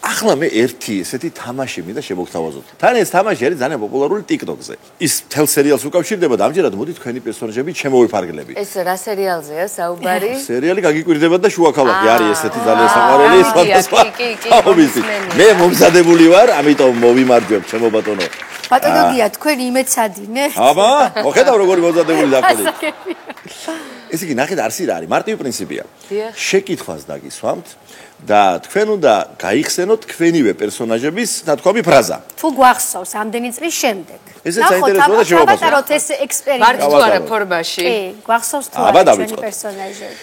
ახლა მე ერთი ესეთი თამაში მინდა შემოგთავაზოთ. თან ეს თამაში არის ძალიან პოპულარული TikTok-ზე. ის მთელ სერიალს უკავშირდება და ამჯერად მოდი თქვენი პერსონაჟები ჩემოვიფარგლები. ეს რა სერიალზეა საუბარი? სერიალი გაგიკვირდება და შუა ქალაქი არის ესეთი ძალიან საყვარელი სხვადასხვა. მე მომზადებული ვარ, ამიტომ მოვიმარჯვებ ჩემო ბატონო. ბატონო გია თქვენ იმეცადინე? აბა, მოხედავ როგორი მომზადებული დაყოლით. ეს იგი ნახეთ არსი რა არის, მარტივი პრინციპია. შეკითხვას დაგისვამთ და თქვენ უნდა გაიხსენოთ თქვენივე პერსონაჟების ნათქვამი ფრაზა. თუ გვახსოვს ამდენი წლის შემდეგ. ესეც საინტერესოა და შევაბაზოთ. გავატაროთ ეს ექსპერიმენტი. მარკ თუ არა ფორმაში. კი, გვახსოვს თუ არა ჩვენი პერსონაჟები.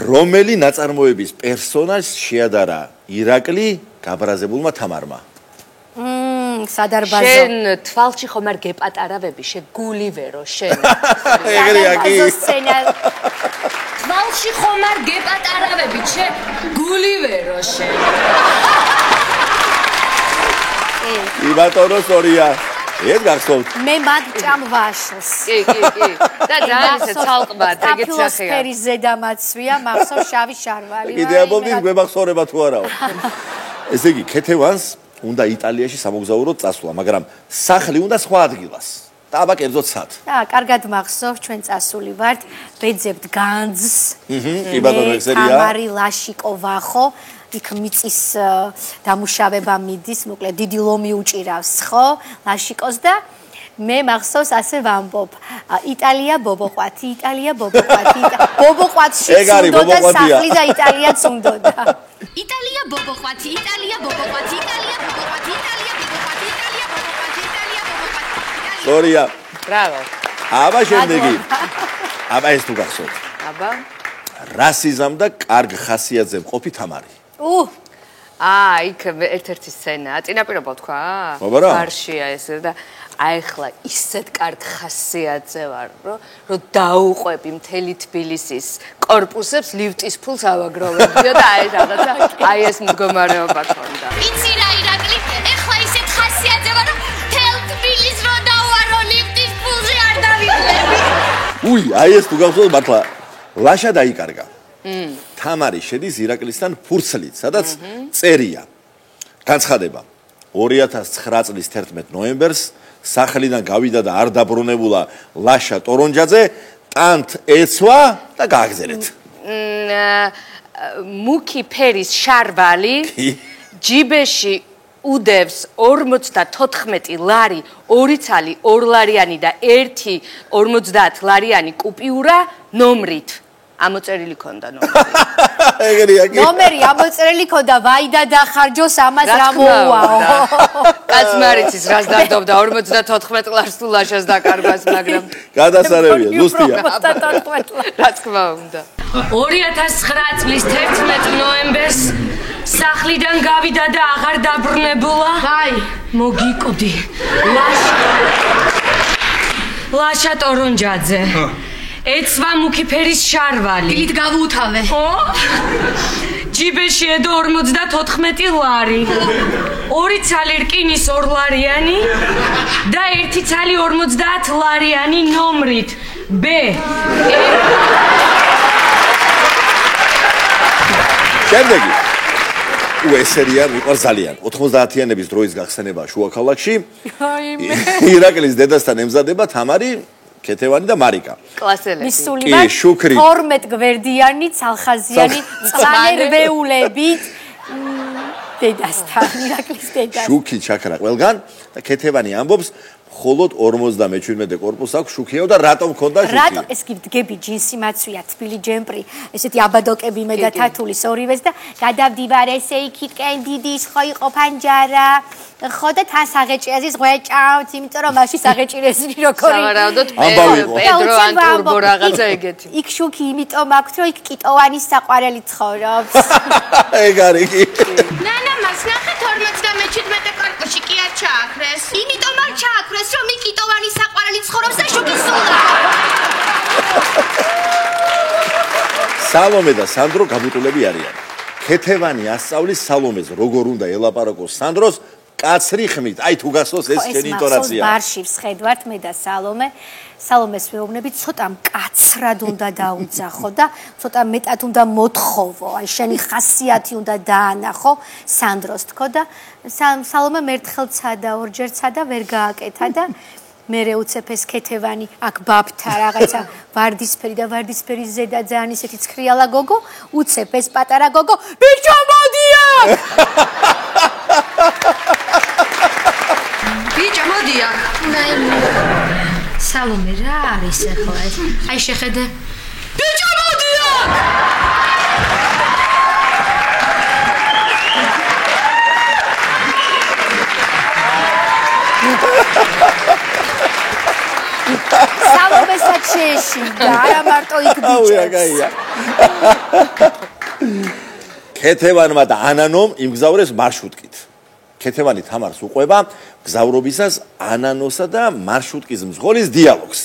რომელი ნაწარმოების პერსონაჟს შეადარა ირაკლი გაბრაზებულმა თამარმა? სადარბაზო. შენ თვალში ხომ არ გეპატარავები, შეგულივერო შენ. ეგრეა კი. თვალში ხომ არ გეპატარავები, შეგულივერო შენ. კი ბატონო სწორია. ეს გახსოვთ. მე მათ ჭამ ვაშლს. კი. და ძალიან ისე ცალკბად, ეგეც სახეა. ფერის ზედამაცვია, მახსოვს შავი შარვალი. კიდე ამბობთ გვემახსოვრება თუ არაო. ესე იგი, ქეთევანს უნდა იტალიაში სამოგზაუროდ წასვლა, მაგრამ სახლი უნდა სხვა ადგილას. და აბა კერძოდ სად? კარგად მახსოვს, ჩვენ წასული ვართ, ვეძებთ განძს. კი ბატონო, ეგზერია. თამარი ლაშიკოვა ხო? იქ მიწის დამუშავება მიდის, მოკლედ დიდი ლომი უჭირავს, ხო? ლაშიკოს და მე მახსოვს ასე ვამბობ. იტალია ბობოყვათი, იტალია ბობოყვათი. ბობოყვათში უნდა სახლი და იტალიაც უნდა. იტალია ბობოყვათი, იტალია ბობოყვათი, იტალია ბობოყვათი, იტალია ბობოყვათი, იტალია ბობოყვათი, იტალია ბობოყვათი. სწორია. ბრავო. აბა შემდეგი. აბა ეს თუ გახსოვთ. აბა. რასიზმ და კარგ ხასიათზე მყოფი თამარი. იქ ერთ-ერთი სცენაა. წინაპირობა თქვა? აბარა. ბარშია ეს და ახლა ისეთ კარგ ხასიათზე ვარ, რომ დაუყვები მთელი თბილისის კორპუსებს ლიფტის ფულს ავაგროვებდიო და აი ეს მდგომარეობა ქონდა. იცი რა ირაკლი, ახლა ისეთ ხასიათზე ვარ, რომ მთელ თბილისს რო დავარო ლიფტის ფულზე არ დავიკლები. აი ეს თუ გახსოვთ მართლა ლაშა დაიკარგა. თამარი შედის ირაკლისთან ფურცლით, სადაც წერია. განცხადება 2009 წლის 11 ნოემბერს სახლიდან გავიდა და არ დაბრუნებულა ლაშა ტორონჯაძე, ტანთ ეცვა და გააგზერეთ. მუქი ფერის შარვალი ჯიბეში უდევს 54 ლარი, 2 ცალი 2 ლარიანი და 1 50 ლარიანი კუპიურა ნომრით. ამოწერილი ქონდა ნომერი. ეგრეა კი. ნომერი ამოწერილი ქონდა, ვაი და დახარჯოს ამას რა მოუაო. კაცმარიცის რას დადობდა 54 ლარს თუ ლაშას დაკარგვას, მაგრამ გადასარევია, ზუსტია. რა თქმა უნდა. 2009 წლის 11 ნოემბერს სახლიდან გავიდა და აღარ დაბრუნებულა. ვაი, მოგიკვდი. ლაშა ტორონჯაძე. ეცვა მუქი ფერის შარვალი. დილით გავუთავე. ჯიბეში ედო 54 ლარი. 2 ცალი რკინის 2 ლარიანი და 1 ცალი 50 ლარიანი ნომრით. B. შემდეგი. ეს სერია მიყვარს ძალიან. 90-იანების დროის გახსენება შუა ქალაქში. ირაკლის დედასთან ემზადება თამარი, ქეთევანი და მარიკა. კლასელები. მისულივად 12 გვერდიანი, ცალხაზიანი, წყალერვეულებით დედასთან, ირაკლის დედასთან. შუქი ჩაქრა ყველგან და ქეთევანი ამბობს, მხოლოდ 57 კორპუსს აქვს შუქიო და რატომ ქონდა შუქი? რატო ეს კი დგები ჯინსი მაცვია, თბილი ჯემპრი, ესეთი აბადოკები მე და თათულის ორივეს და გადავდივარ ესე იქითკენ დიდის ხო იყო ფანჯარა. ხო და თან საღეჭიაზე ზღვეჭავთ, იმიტომ რომ მაშინ საღეჭირეზი როგორი. სავარაუდოდ პედრო ან ტურბო რაღაცა ეგეთი. იქ შუქი იმიტომ აქვს, რომ იქ კიტოვანის საყვარელი ცხოვრობს. ეგ არის კი. ნანა მას ნახე 57 კორპუსში კი არ ჩააქრეს. იმიტომ არ ჩააქრეს, რომ იქ კიტოვანის საყვარელი ცხოვრობს და შუქი სულა. სალომე და სანდრო გაბუტულები არიან. ქეთევანი ასწავლის სალომეს, როგორ უნდა ელაპარაკოს სანდროს კაცრი ხმით. აი თუ გასწოს ეს შენი ინტონაცია. ბარში ვსხედვართ მე და სალომე. სალომეს მეუბნები, ცოტა მკაცრად უნდა დაუძახო და ცოტა მეტად უნდა მოთხოვო. აი შენი ხასიათი უნდა დაანახო, სანდროს თქო და სალომე მერთხელ ცადა, ორჯერ ცადა, ვერ გააკეთა და მერე უცებ ეს ქეთევანი აქ ბაბთა რაღაცა ვარდისფერი და ვარდისფერი ზედა ძალიან ისეთი ცხრიალა გოგო, უცებ ეს პატარა გოგო, ბიჭო მოდია! ბიჭო მოდია. სალომე რა არის ახლა ეს? აი შეხედე. ბიჭო მოდია! სალომესაც შეეშინდა, არა მარტო იქ ბიჭებს. ქეთევანმა და ანანომ იმგზავრეს მარშრუტკით. ქეთევანი თამარს უყვება გზავრობისას ანანოსა და მარშრუტკის მძღოლის დიალოგს.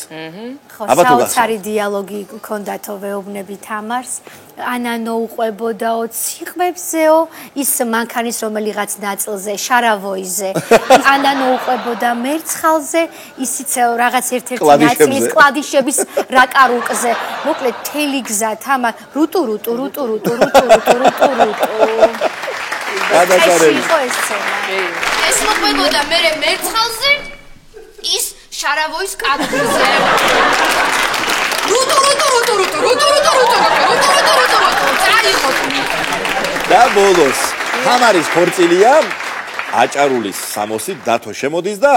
ხო, საოცარი დიალოგი ჰქონდათო ვეუბნები თამარს. ანანო უყვებოდაო ციყვებზეო, ის მანქანის რომელიღაც ნაწილზე, შარავოიზე. ანანო უყვებოდა მერცხალზე, ისიც რაღაც ერთ-ერთი ნაწილის კლადიშების რაკარუკზე. მოკლედ თელი გზა თამარ რუტუ. გადასარევი. ეს მოყვებოდა მერე მერცხალზე, ის შარავოის კადრზე. რუტუ. და ბოლოს თამარის ხორცილია აჭარულის სამოსით დათო შემოდის და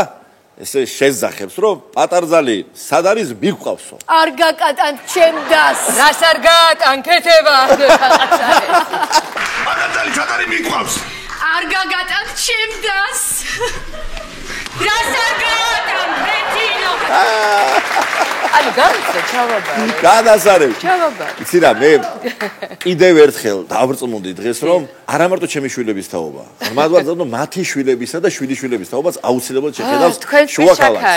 ესე შეძახებს რომ პატარძალი სად არის მიგვყავსო. არ გაკატან ჩემდას. რას არ გაატან ქეთევა? პატარძალი სად არის მიგვყავს? არ გაგატან ჩემდას. რას არ გაატან ბეთინო? ანუ გამიწე ჩავაბარე. გადასარევი. ჩავაბარე. იცი რა მე კიდევ ერთხელ დავრწმუნდი დღეს რომ არა მარტო ჩემი შვილების თაობა. ღრმად ვარ მათი შვილებისა და შვილიშვილების თაობაც აუცილებლად შეხედავს შუა ქალაქს.